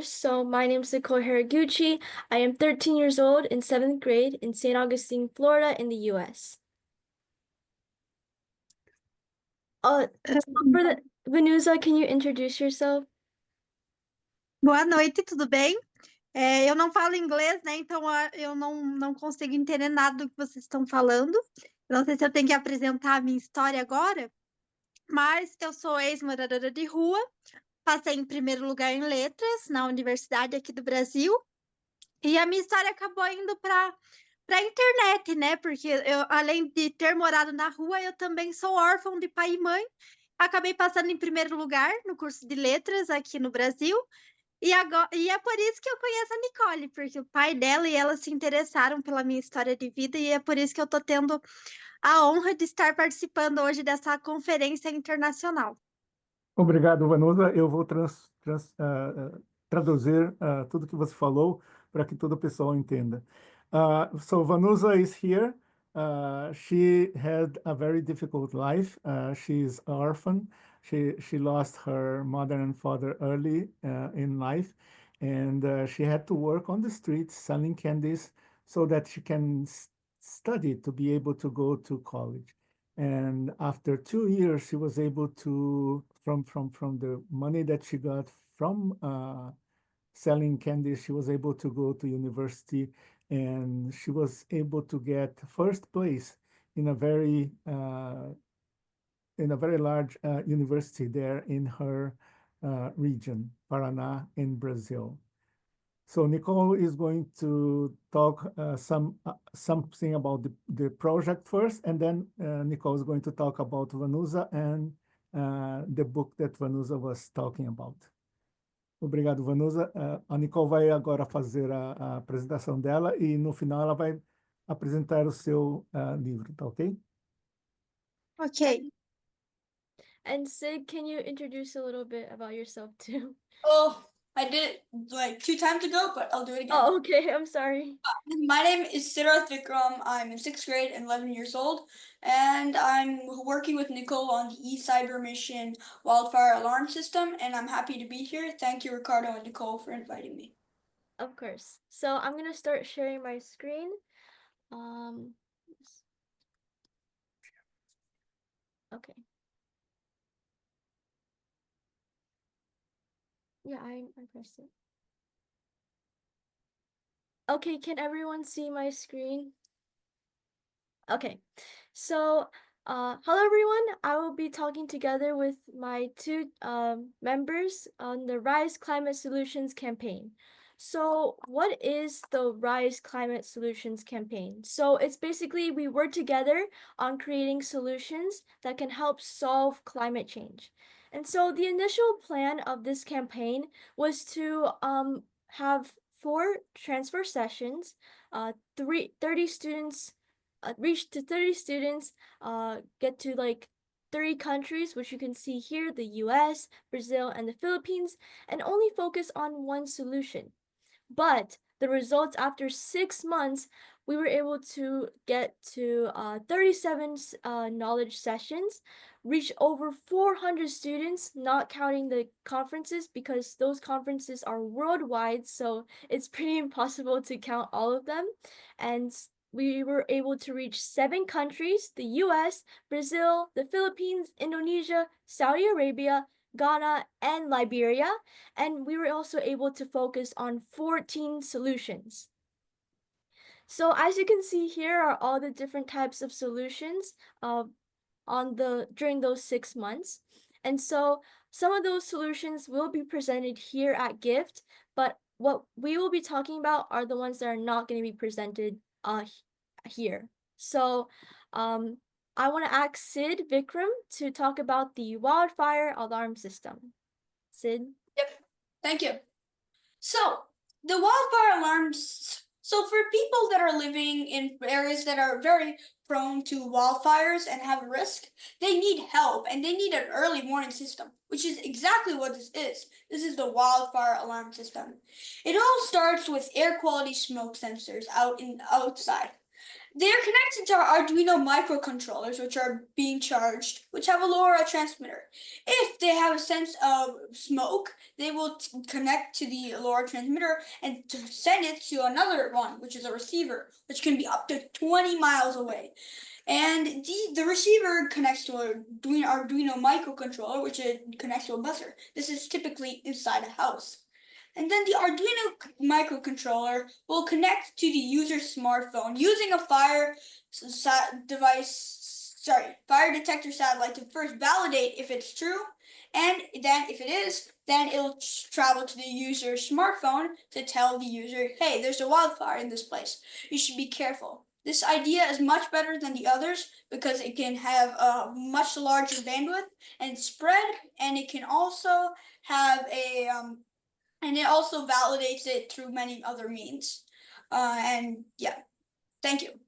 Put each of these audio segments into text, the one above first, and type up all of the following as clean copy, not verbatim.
Innovators. So my name is Nicole Haraguchi. I am 13 years old in 7th grade in St. Augustine, Florida in the US. Vanusa, can you introduce yourself? Boa noite, tudo bem? Eu não falo inglês, né? Então eu não consigo entender nada do que vocês estão falando. Não sei se eu tenho que apresentar a minha história agora, mas eu sou ex-moradora de rua, passei em primeiro lugar em letras na universidade aqui do Brasil, e a minha história acabou indo para a internet, né? Porque eu, além de ter morado na rua, eu também sou órfã de pai e mãe. Acabei passando em primeiro lugar no curso de letras aqui no Brasil. E é por isso que eu conheço a Nicole, porque o pai dela e ela se interessaram pela minha história de vida, e é por isso que eu estou tendo a honra de estar participando hoje dessa conferência internacional. Obrigado, Vanusa. Eu vou traduzir tudo que você falou para que todo o pessoal entenda. So Vanusa is here. She had a very difficult life. She's orphan. She lost her mother and father early in life, and she had to work on the streets selling candies so that she can study to be able to go to college. And after 2 years, she was able to, from the money that she got from selling candy, she was able to go to university, and she was able to get first place in a very large university there in her region, Paraná, in Brazil. So Nicole is going to talk something about the project first, and then Nicole is going to talk about Vanusa and the book that Vanusa was talking about. Obrigado, Vanusa. A Nicole vai agora fazer a apresentação dela e no final ela vai apresentar o seu livro, tá ok? Ok. And Sid, can you introduce a little bit about yourself too? Oh, I did it like 2 times ago, but I'll do it again. Oh, okay. I'm sorry. My name is Siddharth Vikram. I'm in 6th grade and 11 years old, and I'm working with Nicole on the eCyber mission wildfire alarm system, and I'm happy to be here. Thank you, Ricardo and Nicole, for inviting me. Of course. So I'm going to start sharing my screen. Okay. Yeah, I pressed it. Okay, can everyone see my screen? Okay, so hello everyone. I will be talking together with my two members on the Rise Climate Solutions campaign. So what is the Rise Climate Solutions campaign? So it's basically we work together on creating solutions that can help solve climate change. And so the initial plan of this campaign was to have 4 transfer sessions, 30 students reach to 30 students, get to like 3 countries, which you can see here, the US, Brazil, and the Philippines, and only focus on one solution. But the results after 6 months, we were able to get to 37 knowledge sessions, reach over 400 students, not counting the conferences because those conferences are worldwide, so it's pretty impossible to count all of them. And we were able to reach 7 countries, the US, Brazil, the Philippines, Indonesia, Saudi Arabia, Ghana, and Liberia, and we were also able to focus on 14 solutions. So as you can see here are all the different types of solutions during those 6 months. And so some of those solutions will be presented here at GIFT, but what we will be talking about are the ones that are not going to be presented here. So I want to ask Sid Vikram to talk about the wildfire alarm system. Sid? Yep, thank you. So, the wildfire alarms, so for people that are living in areas that are very prone to wildfires and have a risk, they need help and they need an early warning system, which is exactly what this is. This is the wildfire alarm system. It all starts with air quality smoke sensors outside. They are connected to our Arduino microcontrollers, which are being charged, which have a LoRa transmitter. If they have a sense of smoke, they will connect to the LoRa transmitter and send it to another one, which is a receiver, which can be up to 20 miles away. And the receiver connects to an Arduino microcontroller, which connects to a buzzer. This is typically inside a house. And then the Arduino microcontroller will connect to the user's smartphone using a fire detector satellite to first validate if it's true, and then if it is, then it'll travel to the user's smartphone to tell the user, hey, there's a wildfire in this place. You should be careful. This idea is much better than the others because it can have a much larger bandwidth and spread, and it can also have and it also validates it through many other means. And yeah, thank you.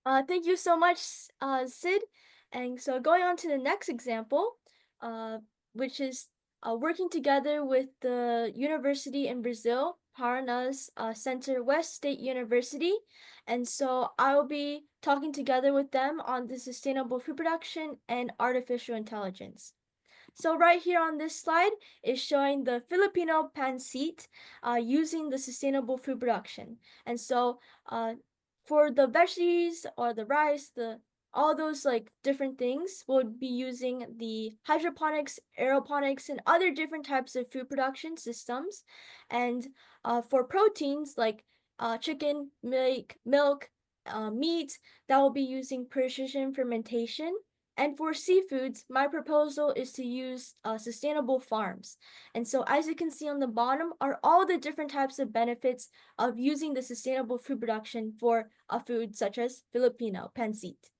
Thank you so much, Sid. And so going on to the next example, which is working together with the university in Brazil, Paraná's Center-West State University. And so I will be talking together with them on the sustainable food production and artificial intelligence. So right here on this slide is showing the Filipino pancit using the sustainable food production. And so for the veggies or the rice, all those like different things, we'll be using the hydroponics, aeroponics, and other different types of food production systems. And for proteins like chicken, milk, meat, that will be using precision fermentation. And for seafoods, my proposal is to use sustainable farms. And so as you can see on the bottom are all the different types of benefits of using the sustainable food production for a food such as Filipino pancit.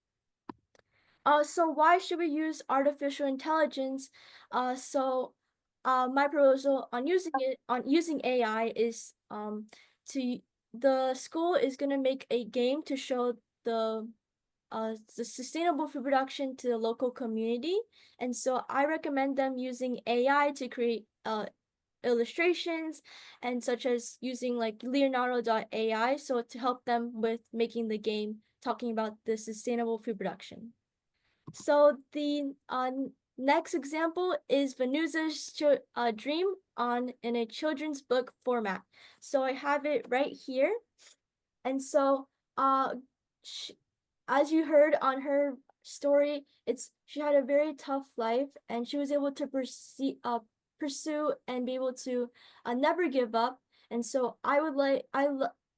So why should we use artificial intelligence? My proposal on using AI is the school is gonna make a game to show the sustainable food production to the local community. And so I recommend them using AI to create illustrations and such as using like Leonardo.ai so to help them with making the game talking about the sustainable food production. So the next example is Vanusa's dream in a children's book format. So I have it right here. And so as you heard on her story, she had a very tough life and she was able to pursue and be able to never give up. And so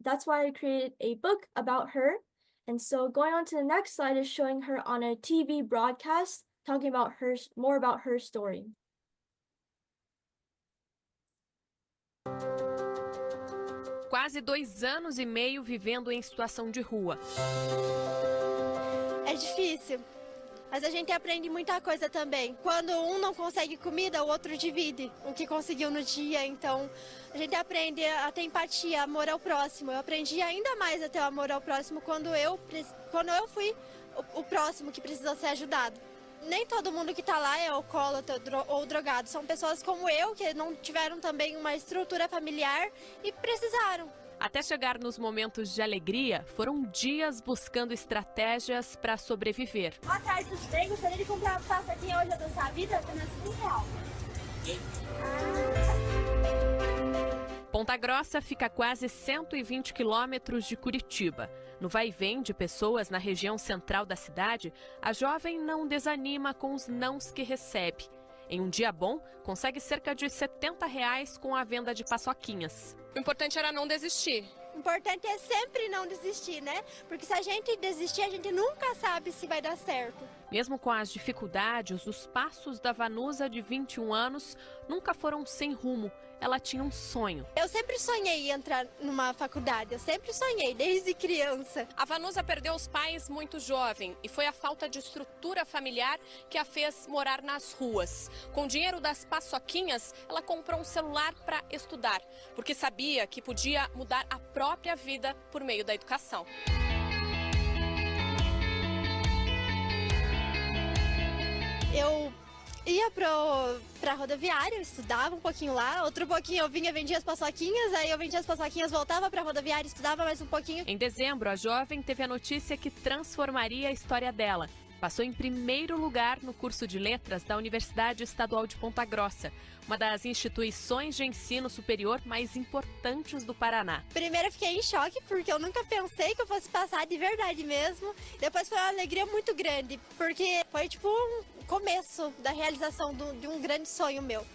that's why I created a book about her. And so going on to the next slide is showing her on a TV broadcast, talking about more about her story. Quase 2 anos e meio vivendo em situação de rua. É difícil, mas a gente aprende muita coisa também. Quando um não consegue comida, o outro divide o que conseguiu no dia. Então, a gente aprende a ter empatia, amor ao próximo. Eu aprendi ainda mais a ter amor ao próximo quando eu fui o próximo que precisou ser ajudado. Nem todo mundo que está lá é alcoólatra ou drogado. São pessoas como eu que não tiveram também uma estrutura familiar e precisaram. Até chegar nos momentos de alegria, foram dias buscando estratégias para sobreviver. Boa tarde, tudo bem? Gostaria de comprar uma paçoquinha hoje da sua vida? Apenas R$5. Ponta Grossa fica a quase 120 quilômetros de Curitiba. No vai-vem de pessoas na região central da cidade, a jovem não desanima com os nãos que recebe. Em um dia bom, consegue cerca de R$70 com a venda de paçoquinhas. O importante era não desistir. O importante é sempre não desistir, né? Porque se a gente desistir, a gente nunca sabe se vai dar certo. Mesmo com as dificuldades, os passos da Vanusa, de 21 anos, nunca foram sem rumo. Ela tinha um sonho. Eu sempre sonhei em entrar numa faculdade, eu sempre sonhei, desde criança. A Vanusa perdeu os pais muito jovem e foi a falta de estrutura familiar que a fez morar nas ruas. Com o dinheiro das paçoquinhas, ela comprou um celular para estudar, porque sabia que podia mudar a própria vida por meio da educação. Eu ia pra rodoviária, eu estudava um pouquinho lá, outro pouquinho eu vinha, vendia as paçoquinhas, aí eu vendia as paçoquinhas, voltava pra rodoviária, estudava mais um pouquinho. Em dezembro, a jovem teve a notícia que transformaria a história dela. Passou em primeiro lugar no curso de letras da Universidade Estadual de Ponta Grossa, uma das instituições de ensino superior mais importantes do Paraná. Primeiro eu fiquei em choque, porque eu nunca pensei que eu fosse passar de verdade mesmo. Depois foi uma alegria muito grande, porque foi tipo um começo da realização de um grande sonho meu.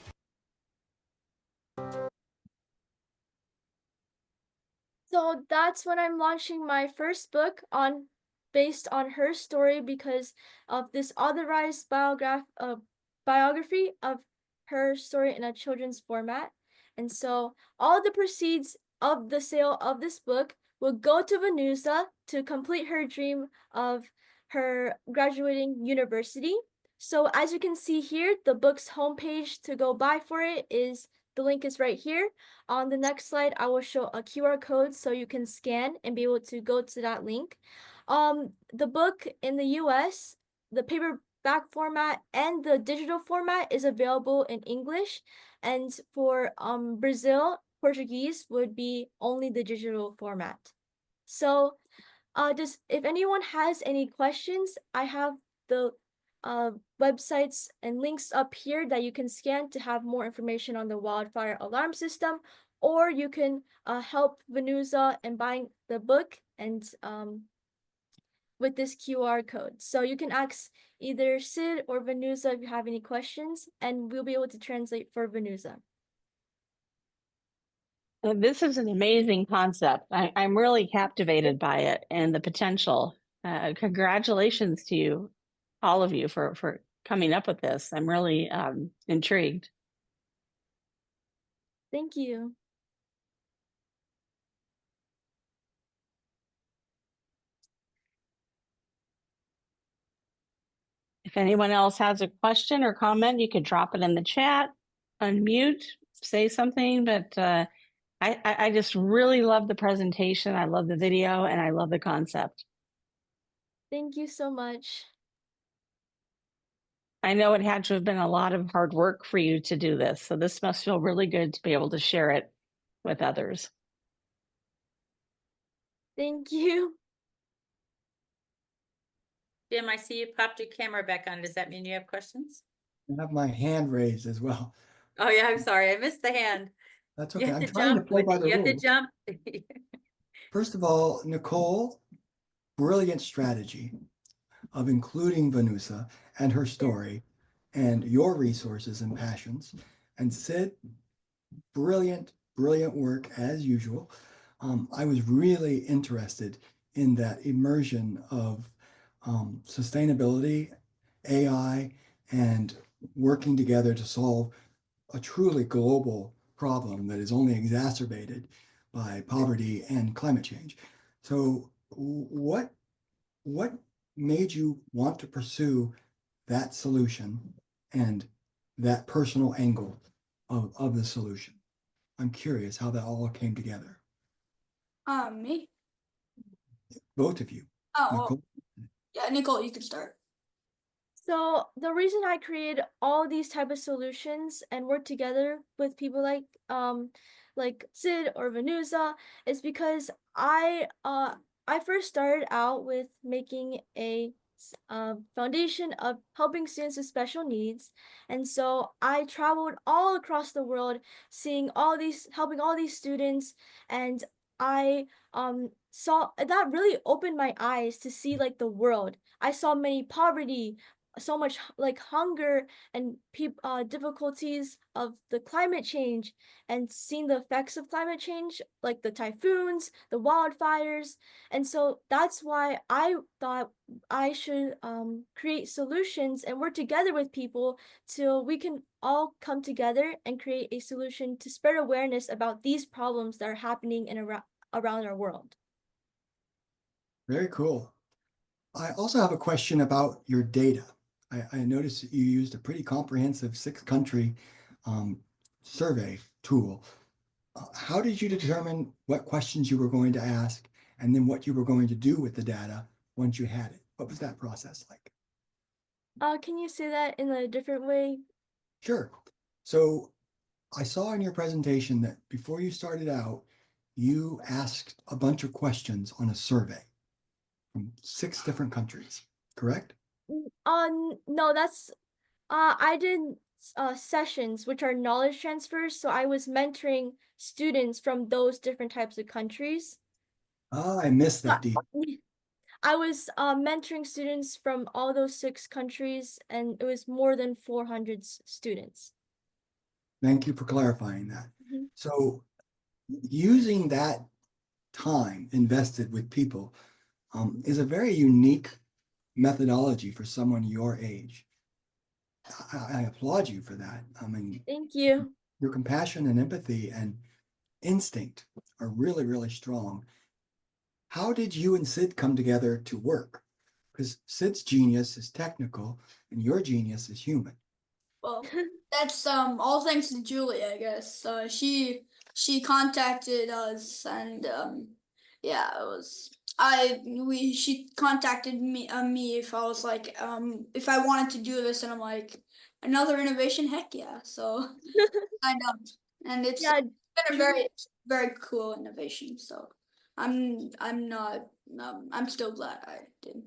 So that's when I'm launching my first book based on her story because of this authorized biography of her story in a children's format. And so all the proceeds of the sale of this book will go to Vanusa to complete her dream of her graduating university. So as you can see here, the book's homepage to go buy for it is the link is right here. On the next slide, I will show a QR code so you can scan and be able to go to that link. The book in the US, the paperback format and the digital format is available in English. And for Brazil, Portuguese would be only the digital format. So if anyone has any questions, I have the websites and links up here that you can scan to have more information on the wildfire alarm system, or you can help Vanusa in buying the book and with this QR code. So you can ask either Sid or Vanusa if you have any questions, and we'll be able to translate for Vanusa. This is an amazing concept. I'm really captivated by it and the potential. Congratulations to you, all of you, for coming up with this. I'm really intrigued. Thank you. If anyone else has a question or comment, you could drop it in the chat, unmute, say something. But I just really love the presentation. I love the video and I love the concept. Thank you so much. I know it had to have been a lot of hard work for you to do this. So this must feel really good to be able to share it with others. Thank you. Jim, I see you popped your camera back on. Does that mean you have questions? I have my hand raised as well. Oh yeah, I'm sorry. I missed the hand. That's You okay. have I'm to trying to jump. play by the You have to rules. jump. First of all, Nicole, brilliant strategy of including Vanusa and her story and your resources and passions. And Sid, brilliant work as usual. I was really interested in that immersion of sustainability, AI, and working together to solve a truly global problem that is only exacerbated by poverty and climate change. So what made you want to pursue that solution and that personal angle of the solution? I'm curious how that all came together. Me? Both of you. Oh, well, Nicole? yeah, Nicole, you can start. So the reason I created all these type of solutions and work together with people like Sid or Vanusa is because I first started out with making a foundation of helping students with special needs, and so I traveled all across the world helping all these students, and I saw that really opened my eyes to see like the world. I saw many poverty, so much like hunger and difficulties of the climate change, and seeing the effects of climate change like the typhoons, the wildfires. And so that's why I thought I should create solutions and work together with people till we can all come together and create a solution to spread awareness about these problems that are happening in around our world. Very cool. I also have a question about your data. I noticed that you used a pretty comprehensive 6-country survey tool. How did you determine what questions you were going to ask and then what you were going to do with the data once you had it? What was that process like? Can you say that in a different way? Sure. So I saw in your presentation that before you started out, you asked a bunch of questions on a survey from 6 different countries, correct? No, that's I did sessions, which are knowledge transfers. So I was mentoring students from those different types of countries. Ah, I missed Uh, that deep. I was mentoring students from all those 6 countries, and it was more than 400 students. Thank you for clarifying that. Mhm. So using that time invested with people is a very unique methodology for someone your age. I applaud you for that. I mean, Thank you. your compassion and empathy and instinct are really, really strong. How did you and Sid come together to work? Because Sid's genius is technical and your genius is human. Well, that's all thanks to Julie, I guess. She contacted us, and yeah, it was she contacted me if I was like if I wanted to do this, and I'm like, another innovation, heck yeah. So I know, and it's Yeah, been a very cool innovation. So I'm not I'm still glad I did.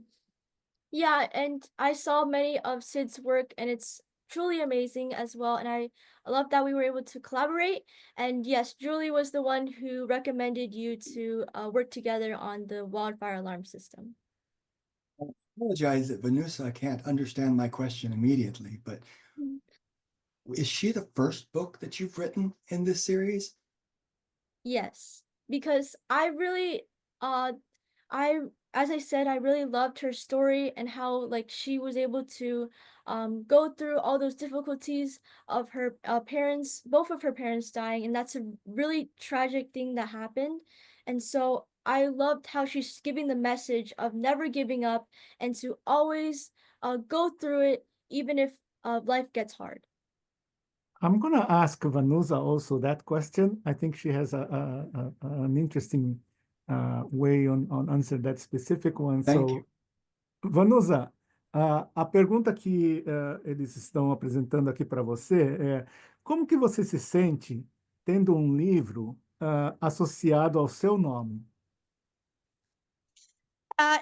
yeah, and I saw many of Sid's work, and it's truly amazing as well. And I love that we were able to collaborate. And yes, Julie was the one who recommended you to work together on the wildfire alarm system. I apologize that Vanusa can't understand my question immediately, but is she the first book that you've written in this series? Yes, because I really, I, as I said, I really loved her story and how like she was able to, go through all those difficulties of her parents, both of her parents dying, and that's a really tragic thing that happened. And so I loved how she's giving the message of never giving up and to always, go through it, even if life gets hard. I'm going to ask Vanusa also that question. I think she has an interesting way on answer that specific one. Thank So, you. Vanusa, a pergunta que eles estão apresentando aqui para você é como que você se sente tendo um livro associado ao seu nome?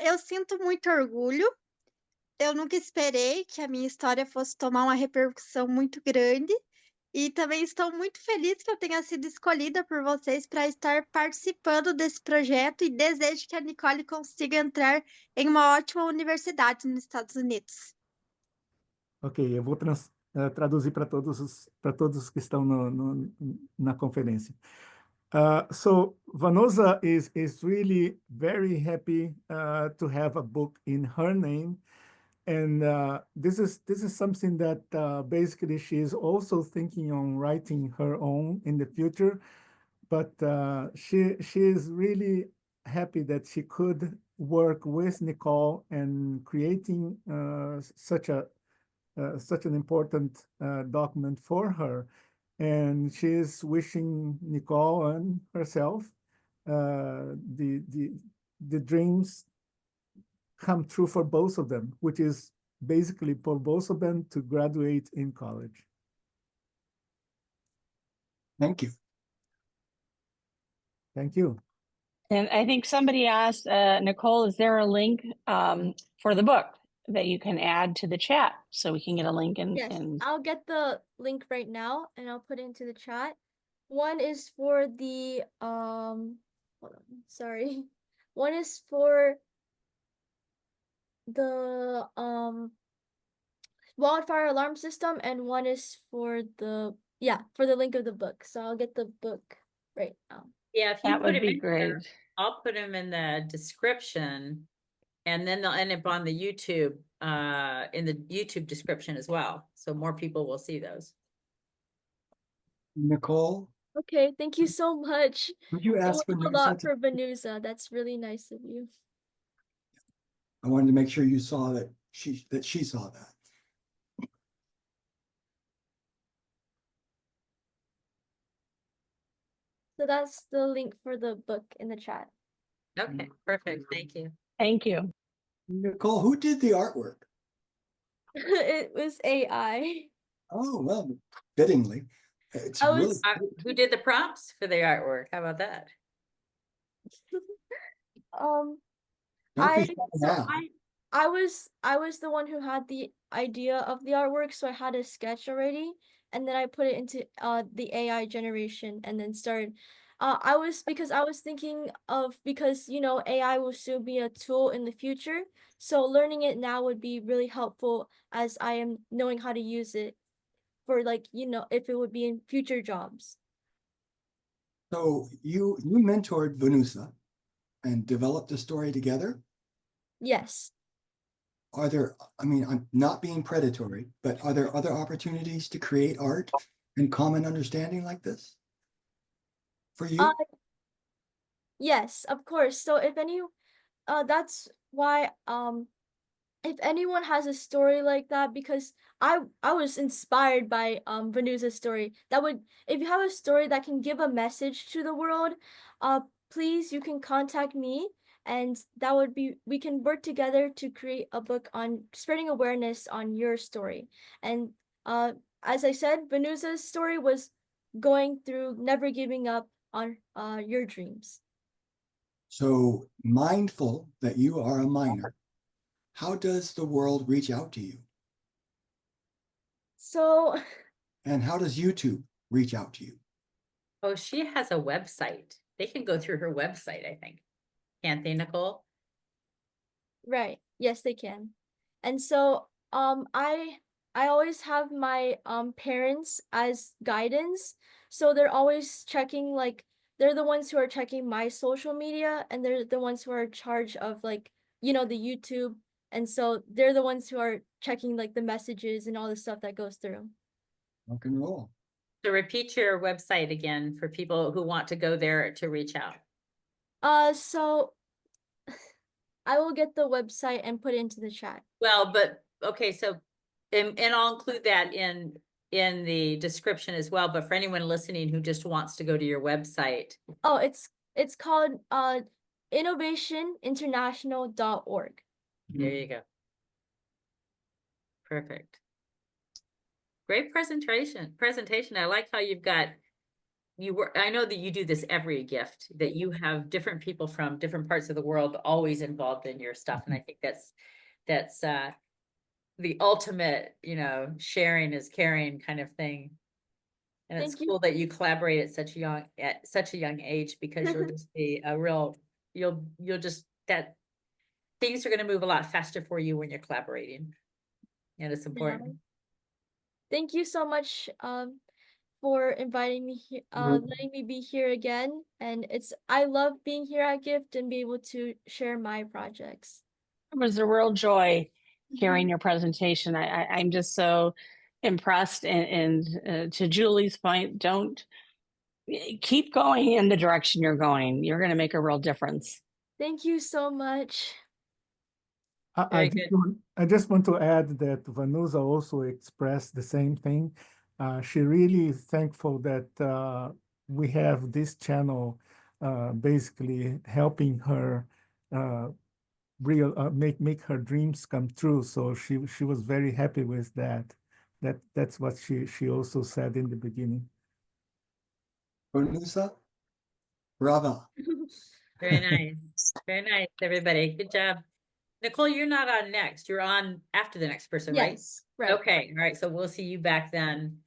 Eu sinto muito orgulho. Eu nunca esperei que a minha história fosse tomar uma repercussão muito grande. E também estou muito feliz que eu tenha sido escolhida por vocês para estar participando desse projeto e desejo que a Nicole consiga entrar em uma ótima universidade nos Estados Unidos. Ok, eu vou traduzir para todos os que estão na conferência. So Vanosa is really very happy to have a book in her name, and this is something that basically she is also thinking on writing her own in the future, but she is really happy that she could work with Nicole and creating such an important document for her. And she is wishing Nicole and herself the dreams come true for both of them, which is basically for both of them to graduate in college. Thank you. Thank you. And I think somebody asked, Nicole, is there a link for the book that you can add to the chat so we can get a link in? Yes, I'll get the link right now and I'll put it into the chat. One is for the hold on, sorry. One is for the wildfire alarm system, and one is for the for the link of the book. So I'll get the book right now. Yeah, if you That put would them be in there, great. I'll put them in the description, and then they'll end up on the YouTube, in the YouTube description as well. So more people will see those. Nicole, Okay, thank you so much. would you It ask was a Vanusa lot to, for Vanusa. That's really nice of you. I wanted to make sure you saw that she saw that. So that's the link for the book in the chat. Okay, perfect. Thank you. Thank you. Nicole, who did the artwork? It was AI. Oh, well, fittingly. It's I really was Who did the prompts for the artwork? How about that? don't be I shy so now. I was the one who had the idea of the artwork, so I had a sketch already, and then I put it into the AI generation and then started I was because I was thinking of because you know AI will soon be a tool in the future, so learning it now would be really helpful as I am knowing how to use it for like you know if it would be in future jobs. So you mentored Venusa and developed the story together. Yes. Are there, I mean, I'm not being predatory, but are there other opportunities to create art and common understanding like this for Uh you? yes, of course. So if any that's why if anyone has a story like that because I was inspired by Vanusa's story that would if you have a story that can give a message to the world uh please you can contact me and that would be we can work together to create a book on spreading awareness on your story and uh as I said Vanusa's story was going through never giving up on your dreams. So mindful that you are a minor, how does the world reach out to you? So And how does YouTube reach out to you? Oh, she has a website. They can go through her website, I think. Can't they, Nicole? right. Yes, they can. And so I always have my parents as guidance. So they're always checking like they're the ones who are checking my social media and they're the ones who are in charge of like, you know, the YouTube. And so they're the ones who are checking like the messages and all the stuff that goes through. Rock and roll. So repeat your website again for people who want to go there to reach out. So I will get the website and put it into the chat. Well, but okay, so and I'll include that in the description as well. But for anyone listening who just wants to go to your website, Oh, it's called innovationinternational.org. there you go. Perfect. Great presentation. I like how you've got I know that you do this every gift, that you have different people from different parts of the world always involved in your stuff. And I think that's the ultimate, you know, sharing is caring kind of thing. And it's Thank you. cool that you collaborate at such a young age because you'll just be a real you'll just that things are going to move a lot faster for you when you're collaborating. And it's important. Thank you so much for inviting me here, letting me be here again. And I love being here at Gift and be able to share my projects. It was a real joy hearing your presentation. I'm just so impressed. And to Julie's point, don't keep going in the direction you're going. You're going to make a real difference. Thank you so much. Very good. I just want to add that Vanusa also expressed the same thing. She really is thankful that we have this channel basically helping her make her dreams come true. So she was very happy with that. That's what she also said in the beginning. Venusa, brava. Very nice. Very nice, everybody. Good job. Nicole, you're not on next. You're on after the next person, right? Yes, right. Okay. All right. So we'll see you back then.